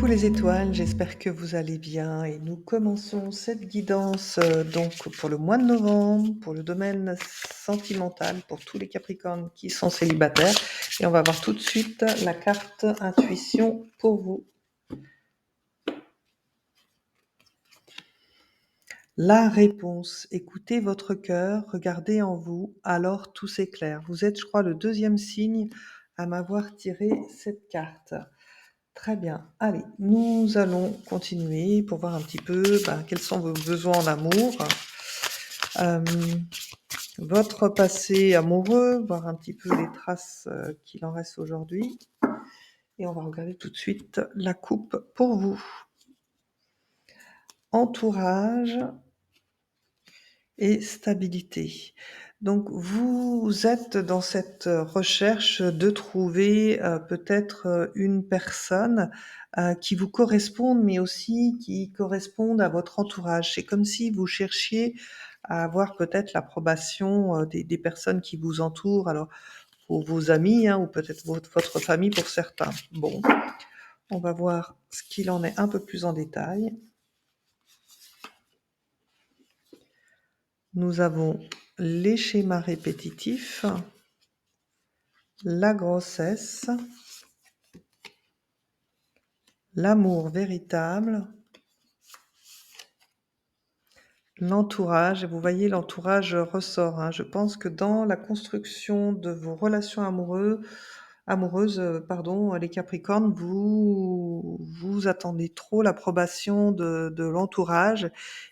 Coucou les étoiles, j'espère que vous allez bien et nous commençons cette guidance donc pour le mois de novembre, pour le domaine sentimental, pour tous les Capricornes qui sont célibataires. Et on va voir tout de suite la carte intuition pour vous. La réponse, écoutez votre cœur, regardez en vous, alors tout s'éclaire. Vous êtes, je crois, le deuxième signe à m'avoir tiré cette carte. Très bien. Allez, nous allons continuer pour voir un petit peu quels sont vos besoins en amour, euh, votre passé amoureux, voir un petit peu les traces qu'il en reste aujourd'hui. Et on va regarder tout de suite la coupe pour vous. Entourage et stabilité. Donc vous êtes dans cette recherche de trouver peut-être une personne qui vous corresponde, mais aussi qui corresponde à votre entourage. C'est comme si vous cherchiez à avoir peut-être l'approbation des personnes qui vous entourent, alors pour vos amis ou peut-être votre famille pour certains. Bon, on va voir ce qu'il en est un peu plus en détail. Nous avons les schémas répétitifs, la grossesse, l'amour véritable, l'entourage. Et vous voyez, l'entourage ressort. Je pense que dans la construction de vos relations amoureuses, les Capricornes, vous attendez trop l'approbation de l'entourage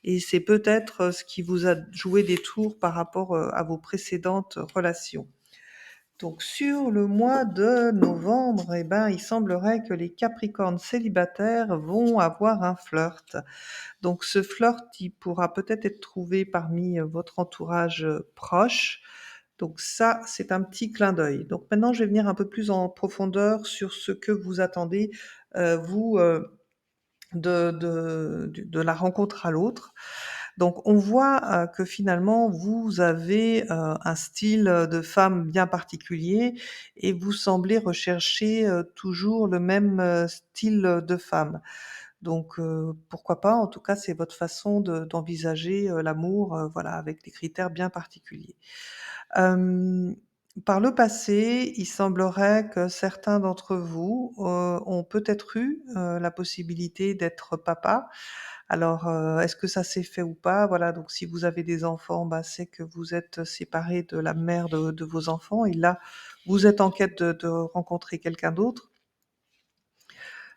et c'est peut-être ce qui vous a joué des tours par rapport à vos précédentes relations. Donc sur le mois de novembre, il semblerait que les Capricornes célibataires vont avoir un flirt. Donc ce flirt, il pourra peut-être être trouvé parmi votre entourage proche. Donc ça, c'est un petit clin d'œil. Donc maintenant, je vais venir un peu plus en profondeur sur ce que vous attendez, vous, de la rencontre à l'autre. Donc on voit que finalement vous avez un style de femme bien particulier et vous semblez rechercher toujours le même style de femme. Donc pourquoi pas, en tout cas c'est votre façon d'envisager l'amour, voilà, avec des critères bien particuliers. Hem, Par le passé, il semblerait que certains d'entre vous ont peut-être eu la possibilité d'être papa. Alors, est-ce que ça s'est fait ou pas? Voilà, donc si vous avez des enfants, c'est que vous êtes séparés de la mère de vos enfants et là, vous êtes en quête de rencontrer quelqu'un d'autre.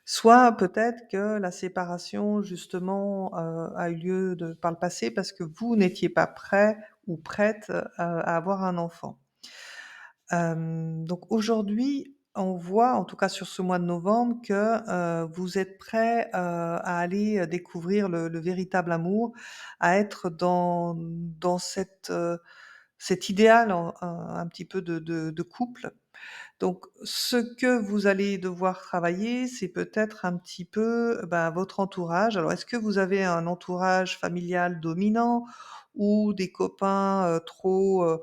Soit peut-être que la séparation justement, a eu lieu par le passé parce que vous n'étiez pas prêt ou prête, à avoir un enfant. Donc aujourd'hui, on voit, en tout cas sur ce mois de novembre, que, vous êtes prêt, à aller, découvrir le véritable amour, à être dans cet idéal un petit peu de couple. Donc ce que vous allez devoir travailler, c'est peut-être un petit peu, votre entourage. Alors est-ce que vous avez un entourage familial dominant ou des copains, trop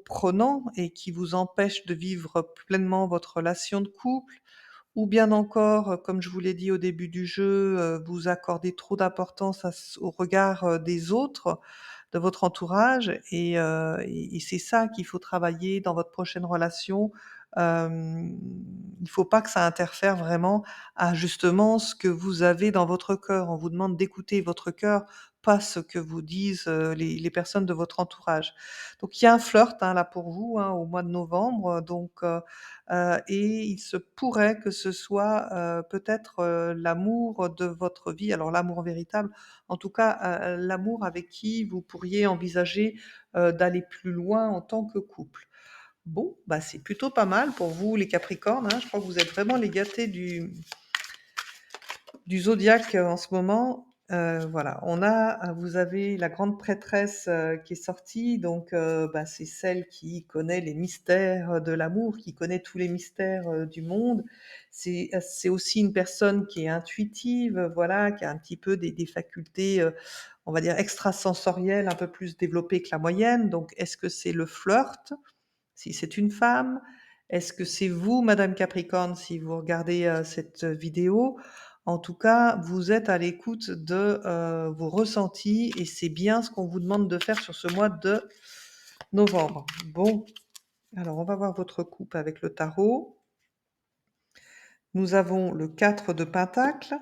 prenants et qui vous empêchent de vivre pleinement votre relation de couple? Ou bien encore, comme je vous l'ai dit au début du jeu, vous accordez trop d'importance au regard, des autres, de votre entourage et c'est ça qu'il faut travailler dans votre prochaine relation. Il faut pas que ça interfère vraiment à justement ce que vous avez dans votre cœur. On vous demande d'écouter votre cœur, pas ce que vous disent, les personnes de votre entourage. Donc il y a un flirt, là pour vous, au mois de novembre, et il se pourrait que ce soit, peut-être, l'amour de votre vie. Alors l'amour véritable, en tout cas, l'amour avec qui vous pourriez envisager, d'aller plus loin en tant que couple. Bon, c'est plutôt pas mal pour vous les Capricornes, Je crois que vous êtes vraiment les gâtés du zodiaque, en ce moment. Voilà, vous avez la grande prêtresse, qui est sortie donc c'est celle qui connaît les mystères de l'amour, qui connaît tous les mystères, du monde. C'est aussi une personne qui est intuitive, voilà, qui a un petit peu des facultés, on va dire extrasensorielles un peu plus développées que la moyenne. Donc est-ce que c'est le flirt? Si c'est une femme, Est-ce que c'est vous, madame Capricorne, si vous regardez, cette vidéo? En tout cas, vous êtes à l'écoute de, vos ressentis et c'est bien ce qu'on vous demande de faire sur ce mois de novembre. Bon, alors on va voir votre couple avec le tarot. Nous avons le 4 de pentacles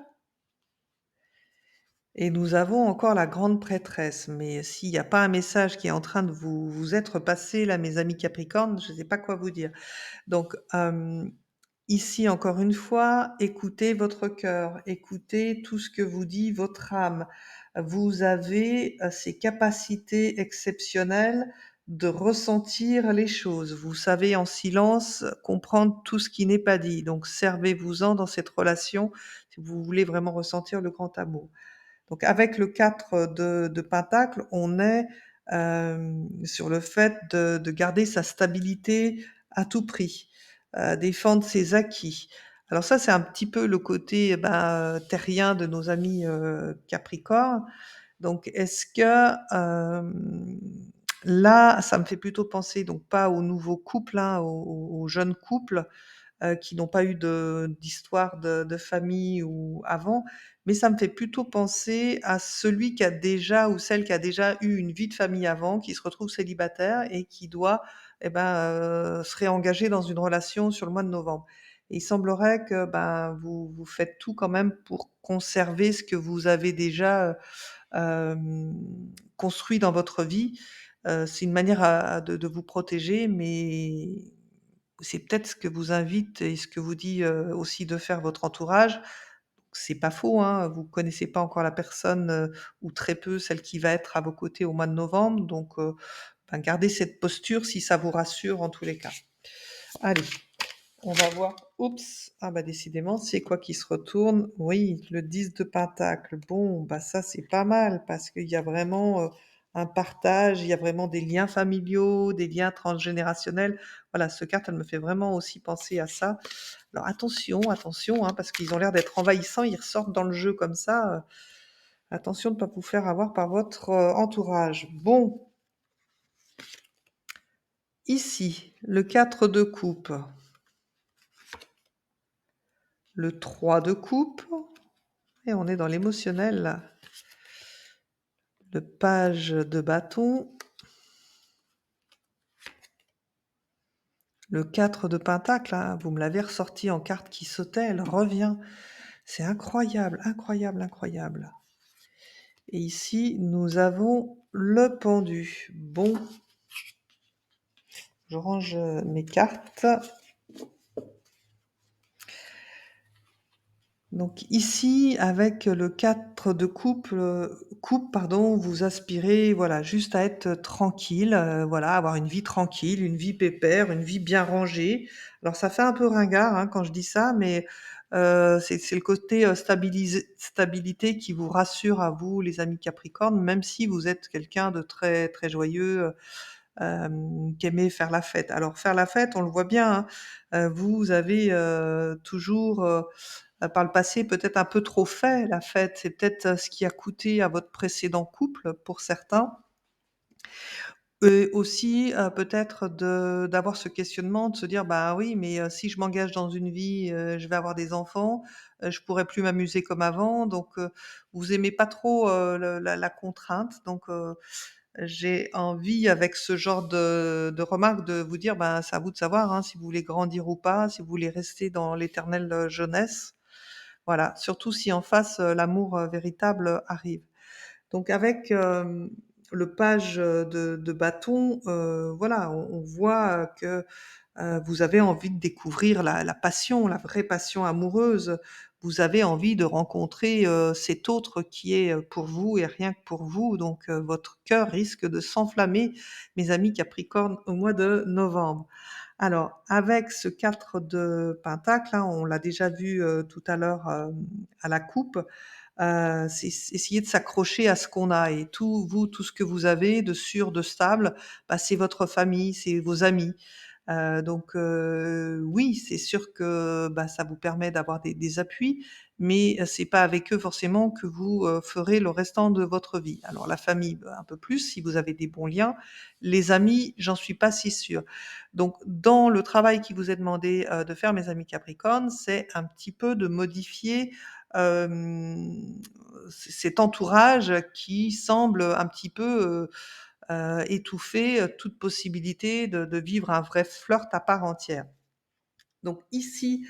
et nous avons encore la grande prêtresse. Mais s'il n'y a pas un message qui est en train de vous être passé là, mes amis Capricornes, je ne sais pas quoi vous dire. Donc, ici, encore une fois, écoutez votre cœur, écoutez tout ce que vous dit votre âme. Vous avez, ces capacités exceptionnelles de ressentir les choses. Vous savez en silence comprendre tout ce qui n'est pas dit. Donc servez-vous-en dans cette relation si vous voulez vraiment ressentir le grand amour. Donc avec le 4 de pentacles, on est, sur le fait de garder sa stabilité à tout prix, défendre ses acquis. Alors ça, c'est un petit peu le côté, eh ben, terrien de nos amis, Capricornes. Donc est-ce que, là, ça me fait plutôt penser donc pas aux nouveaux couples, hein, aux jeunes couples, qui n'ont pas eu d'histoire de famille ou avant, mais ça me fait plutôt penser à celui qui a déjà ou celle qui a déjà eu une vie de famille avant, qui se retrouve célibataire et qui doit, eh ben, se réengager dans une relation sur le mois de novembre. Et il semblerait que, ben, vous faites tout quand même pour conserver ce que vous avez déjà, construit dans votre vie. C'est une manière de vous protéger, mais c'est peut-être ce que vous invite et ce que vous dit, aussi de faire votre entourage. C'est pas faux, hein, vous connaissez pas encore la personne, ou très peu, celle qui va être à vos côtés au mois de novembre, donc ben, gardez cette posture si ça vous rassure en tous les cas. Allez, on va voir. Oups! Ah bah, décidément, c'est quoi qui se retourne? Oui, le 10 de pentacle. Bon, bah, ça, c'est pas mal parce qu'il y a vraiment, un partage, il y a vraiment des liens familiaux, des liens transgénérationnels. Voilà, ce carte, elle me fait vraiment aussi penser à ça. Alors attention, attention, hein, parce qu'ils ont l'air d'être envahissants, ils ressortent dans le jeu comme ça, attention de ne pas vous faire avoir par votre, entourage. Bon, ici, le 4 de coupe, le 3 de coupe et on est dans l'émotionnel là. Le page de bâton, le 4 de pentacle, là, vous me l'avez ressorti en carte qui sautait, elle revient. C'est incroyable, incroyable, incroyable. Et ici, nous avons le pendu. Bon, je range, mes cartes. Donc ici, avec le 4 de coupe pardon, vous aspirez, voilà, juste à être tranquille, voilà, avoir une vie tranquille, une vie pépère, une vie bien rangée. Alors ça fait un peu ringard, hein, quand je dis ça, mais c'est le côté, stabilité qui vous rassure à vous, les amis Capricornes, même si vous êtes quelqu'un de très, très joyeux, qui aimait faire la fête. Alors faire la fête, on le voit bien, hein, vous avez, toujours, par le passé, peut-être un peu trop fait la fête. C'est peut-être, ce qui a coûté à votre précédent couple, pour certains. Et aussi, peut-être d'avoir ce questionnement, de se dire: «Bah, oui, mais si je m'engage dans une vie, je vais avoir des enfants, je pourrai plus m'amuser comme avant». Donc vous aimez pas trop, le la contrainte. Donc j'ai envie avec ce genre de remarques de vous dire: «Ben, c'est à vous de savoir, hein, si vous voulez grandir ou pas, si vous voulez rester dans l'éternelle, jeunesse». Voilà, surtout si en face, l'amour, véritable, arrive. Donc avec, le page, de bâton, voilà, on voit, que, vous avez envie de découvrir la passion, la vraie passion amoureuse. Vous avez envie de rencontrer, cet autre qui est, pour vous et rien que pour vous. Donc votre cœur risque de s'enflammer, mes amis Capricorne, au mois de novembre. Alors, avec ce 4 de pentacle, hein, on l'a déjà vu, tout à l'heure, à la coupe, c'est essayer de s'accrocher à ce qu'on a et tout ce que vous avez de sûr, de stable, bah, c'est votre famille, c'est vos amis. Donc oui, c'est sûr que, bah, ça vous permet d'avoir des appuis, mais c'est pas avec eux forcément que vous, ferez le restant de votre vie. Alors la famille, un peu plus, si vous avez des bons liens. Les amis, j'en suis pas si sûre. Donc dans le travail qui vous est demandé, de faire, mes amis Capricorne, c'est un petit peu de modifier, hem, cet entourage qui semble un petit peu, étouffer, toute possibilité de vivre un vrai flirt à part entière. Donc ici,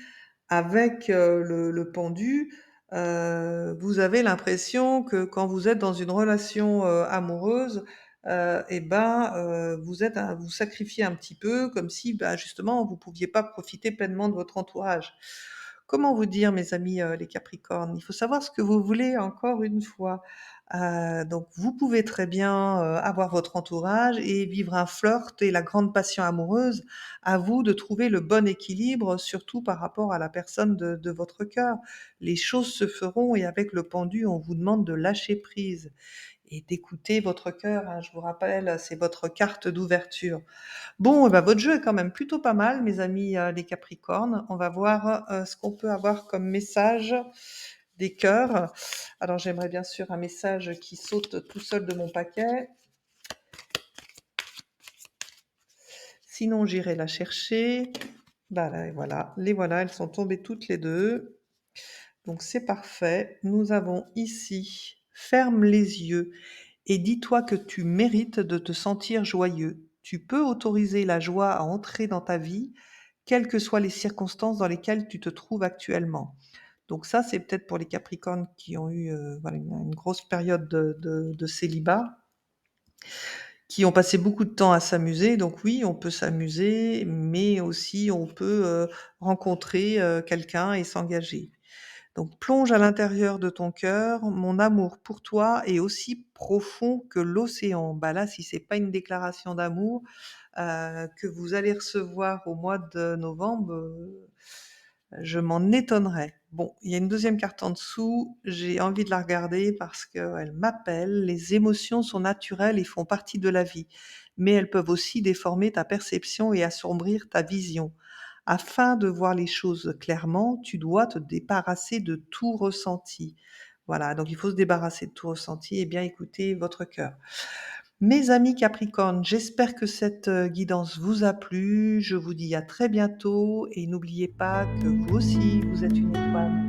avec, le pendu, vous avez l'impression que quand vous êtes dans une relation, amoureuse, vous sacrifiez un petit peu comme si, bah, justement, vous pouviez pas profiter pleinement de votre entourage. Comment vous dire, mes amis, les Capricornes? Il faut savoir ce que vous voulez encore une fois. Donc vous pouvez très bien, avoir votre entourage et vivre un flirt et la grande passion amoureuse. À vous de trouver le bon équilibre, surtout par rapport à la personne de votre cœur. Les choses se feront et avec le pendu, on vous demande de lâcher prise et d'écouter votre cœur, hein. Je vous rappelle, c'est votre carte d'ouverture. Bon, bah, votre jeu est quand même plutôt pas mal, mes amis, les Capricornes. On va voir, ce qu'on peut avoir comme message des cœurs. Alors j'aimerais bien sûr un message qui saute tout seul de mon paquet, sinon j'irai la chercher. Bah, là, voilà, les voilà, elles sont tombées toutes les 2. Donc c'est parfait. Nous avons ici: «Ferme les yeux et dis-toi que tu mérites de te sentir joyeux. Tu peux autoriser la joie à entrer dans ta vie, quelles que soient les circonstances dans lesquelles tu te trouves actuellement». Donc ça, c'est peut-être pour les Capricornes qui ont eu, voilà, une grosse période de célibat, qui ont passé beaucoup de temps à s'amuser. Donc oui, on peut s'amuser, mais aussi on peut, rencontrer, quelqu'un et s'engager. Donc plonge à l'intérieur de ton cœur, mon amour pour toi est aussi profond que l'océan. Bah là, si c'est pas une déclaration d'amour, que vous allez recevoir au mois de novembre, je m'en étonnerais. Bon, il y a une deuxième carte en dessous, j'ai envie de la regarder parce qu'elle m'appelle. Les émotions sont naturelles et font partie de la vie, mais elles peuvent aussi déformer ta perception et assombrir ta vision. Afin de voir les choses clairement, tu dois te débarrasser de tout ressenti. Voilà, donc il faut se débarrasser de tout ressenti et bien écouter votre cœur. Mes amis Capricorne, j'espère que cette, guidance vous a plu. Je vous dis à très bientôt et n'oubliez pas que vous aussi, vous êtes une étoile.